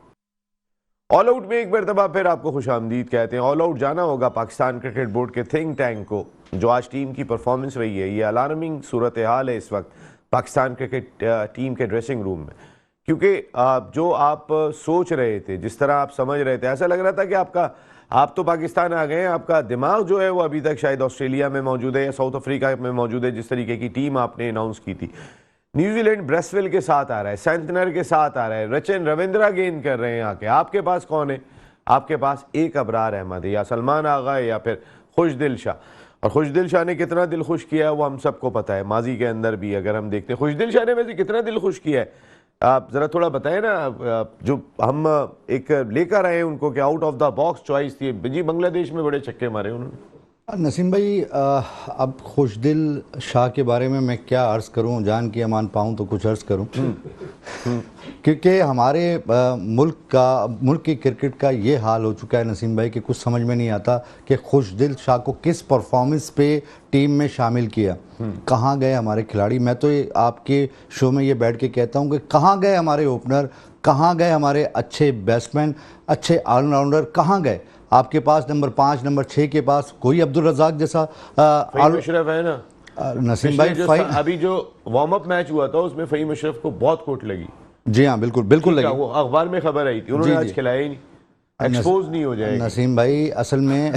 ऑल आउट में एक मरतबा फिर आपको खुशामदीद कहते हैं। ऑल आउट जाना होगा पाकिस्तान क्रिकेट बोर्ड के थिंक टैंक को, जो आज टीम की परफॉर्मेंस रही है। ये अलार्मिंग सूरत हाल है इस वक्त पाकिस्तान क्रिकेट टीम के ड्रेसिंग रूम में, क्योंकि जो आप सोच रहे थे, जिस तरह आप समझ रहे थे, ऐसा लग रहा था कि आप तो पाकिस्तान आ गए हैं, आपका दिमाग जो है वो अभी तक शायद ऑस्ट्रेलिया में मौजूद है या साउथ अफ्रीका में मौजूद है। जिस तरीके की टीम आपने अनाउंस की थी, न्यूजीलैंड ब्रेसवेल के साथ आ रहा है, सेंटनर के साथ आ रहा है, रचन रविंद्रा गेंद कर रहे हैं आके। आपके पास कौन है? आपके पास एक अबरार अहमद है, या सलमान आगा है, या फिर खुशदिल शाह। और खुशदिल शाह ने कितना दिल खुश किया है वो हम सबको पता है। माजी के अंदर भी अगर हम देखते हैं खुशदिल शाह ने वैसे कितना दिल खुश किया है, आप ज़रा थोड़ा बताएं ना। जो हम एक लेकर आए उनको कि out of the box choice थी जी, बांग्लादेश में बड़े छक्के मारे उन्होंने। नसीम भाई, अब खुशदिल शाह के बारे में मैं क्या अर्ज़ करूं, जान के मान पाऊं तो कुछ अर्ज़ करूं। क्योंकि हमारे मुल्क की क्रिकेट का ये हाल हो चुका है नसीम भाई कि कुछ समझ में नहीं आता कि खुशदिल शाह को किस परफॉर्मेंस पे टीम में शामिल किया। कहाँ गए हमारे खिलाड़ी? मैं तो आपके शो में ये बैठ के कहता हूँ कि कहाँ गए हमारे ओपनर, कहाँ गए हमारे अच्छे बैट्समैन, अच्छे ऑलराउंडर, कहाँ गए? आपके पास नंबर 5 नंबर 6 के पास कोई अब्दुल रज़ाक जैसा मुशरफ है ना नसीम भाई। अभी जो वार्म अप मैच हुआ था उसमें फ़हीम मुशरफ को बहुत कोट लगी। जी हाँ, बिल्कुल लगी। वो अखबार में खबर आई थी, उन्होंने आज खिलाया ही नहीं। एक्सपोज नहीं हो जाएगी। नसीम भाई, असल में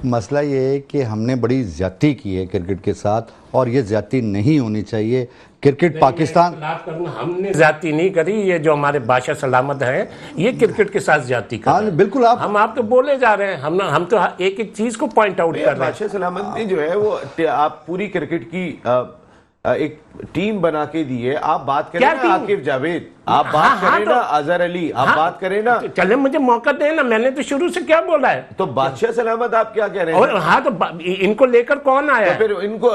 मसला ये है कि हमने बड़ी ज्यादती की है क्रिकेट के साथ, और ये ज्यादती नहीं होनी चाहिए। क्रिकेट पाकिस्तान, हमने ज्यादती नहीं करी, ये जो हमारे बादशाह सलामत हैं ये क्रिकेट के साथ ज्यादती कर रहे हैं। बिल्कुल आप तो बोले जा रहे हैं, हम तो एक एक चीज को पॉइंट आउट कर रहे हैं। बादशाह सलामत ने जो है वो आप पूरी क्रिकेट की एक टीम बना के दी है। आप बात करें ना आकिब जावेद, आप बात करें ना अजहर अली, आप बात करें ना, चले मुझे मौका देना, मैंने तो शुरू से क्या बोला है। तो बादशाह सलामत आप क्या कह रहे हैं? और हाँ, तो इनको लेकर कौन आया तो फिर इनको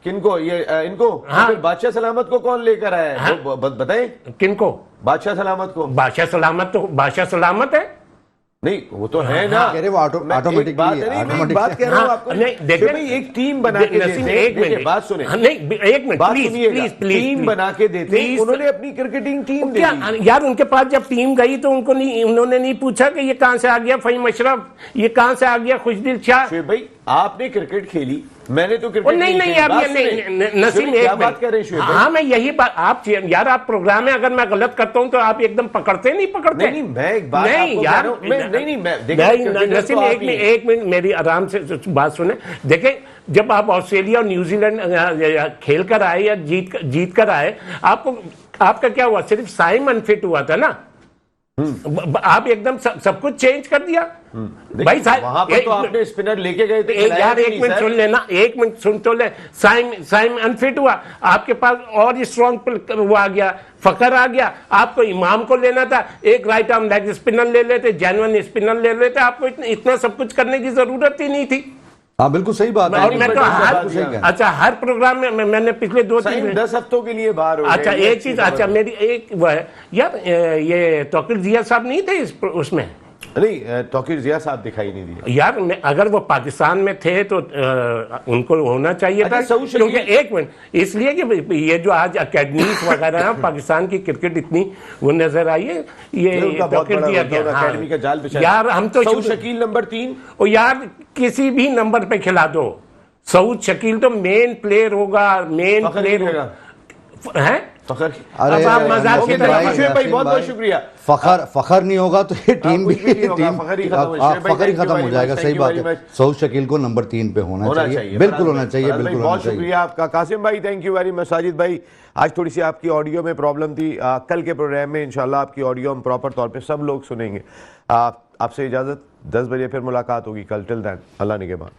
किनको ये इनको हाँ, फिर बादशाह सलामत को कौन लेकर आया है? हाँ, बताएं किनको? बादशाह सलामत को। बादशाह सलामत तो बादशाह सलामत है, नहीं वो तो है ना, कह रहे वो ऑटोमेटिकली बात कह रहा हूं आपको। नहीं देखिए भाई एक टीम बना के देते, बात सुने, नहीं एक मिनट प्लीज, टीम बना के देते, उन्होंने अपनी क्रिकेटिंग टीम दे दी यार। उनके पास जब टीम गई तो उन्होंने नहीं पूछा कि ये कहां से आ गया फहीम अशरफ, ये कहां से आ गया खुशदिल शाह। भाई आपने क्रिकेट खेली, मैंने तो क्रिकेट नहीं नसीम एक बात कर रहे हैं। हाँ मैं यही बात, आप यार आप प्रोग्राम में अगर मैं गलत करता हूं तो आप एकदम पकड़ते नहीं पकड़ते। नहीं मैं एक बात नहीं यार, नसीम एक मिनट मेरी आराम से बात सुने। देखें, जब आप ऑस्ट्रेलिया और न्यूजीलैंड खेल कर आए या जीत कर आए, आपका क्या हुआ? सिर्फ साइम अनफिट हुआ था ना, आप एकदम सब कुछ चेंज कर दिया भाई साहब। वहां पर तो आपने स्पिनर लेके गए थे यार, एक मिनट सुन लेना, एक मिनट सुन तो ले। साइम अनफिट हुआ, आपके पास और स्ट्रॉन्ग वो आ गया, फकर आ गया। आपको इमाम को लेना था, एक राइट आर्म लेग स्पिनर ले लेते, जेन्युइन स्पिनर ले लेते, आपको इतना सब कुछ करने की जरूरत ही नहीं थी। हाँ बिल्कुल सही बात है। और मैं तो अच्छा हर प्रोग्राम में मैंने पिछले 10 हफ्तों के लिए बाहर हो। अच्छा एक चीज, अच्छा मेरी एक वो है यार, ये तौकीर जिया साहब नहीं थे उसमें? नहीं, तौकीर जिया साहब दिखाई नहीं दिए यार। अगर वो पाकिस्तान में थे तो उनको होना चाहिए था, क्योंकि एक मिनट, इसलिए कि ये जो आज अकेडमीज वगैरह पाकिस्तान की क्रिकेट इतनी वो नजर आई है, ये तौकीर जिया अकेडमी का जाल बिछा। यार हम तो सऊद शकील नंबर 3, और यार किसी भी नंबर पे खिला दो, सऊद शकील तो मेन प्लेयर होगा, मेन प्लेयर होगा है। अरे भाई बहुत बहुत शुक्रिया। फखर नहीं होगा तो ये टीम भी फखर ही खत्म हो जाएगा। सही बात है, सऊद शकील को नंबर 3 पे होना चाहिए, बिल्कुल होना चाहिए, बिल्कुल। बहुत शुक्रिया आपका कासिम भाई, thank you very much. Sajid भाई, आज थोड़ी सी आपकी ऑडियो में प्रॉब्लम थी, कल के प्रोग्राम में इंशाल्लाह आपकी ऑडियो हम प्रॉपर तौर पे सब लोग सुनेंगे। आपसे इजाजत, 10 बजे फिर मुलाकात होगी कल। टिल देन अल्लाह निगहबान।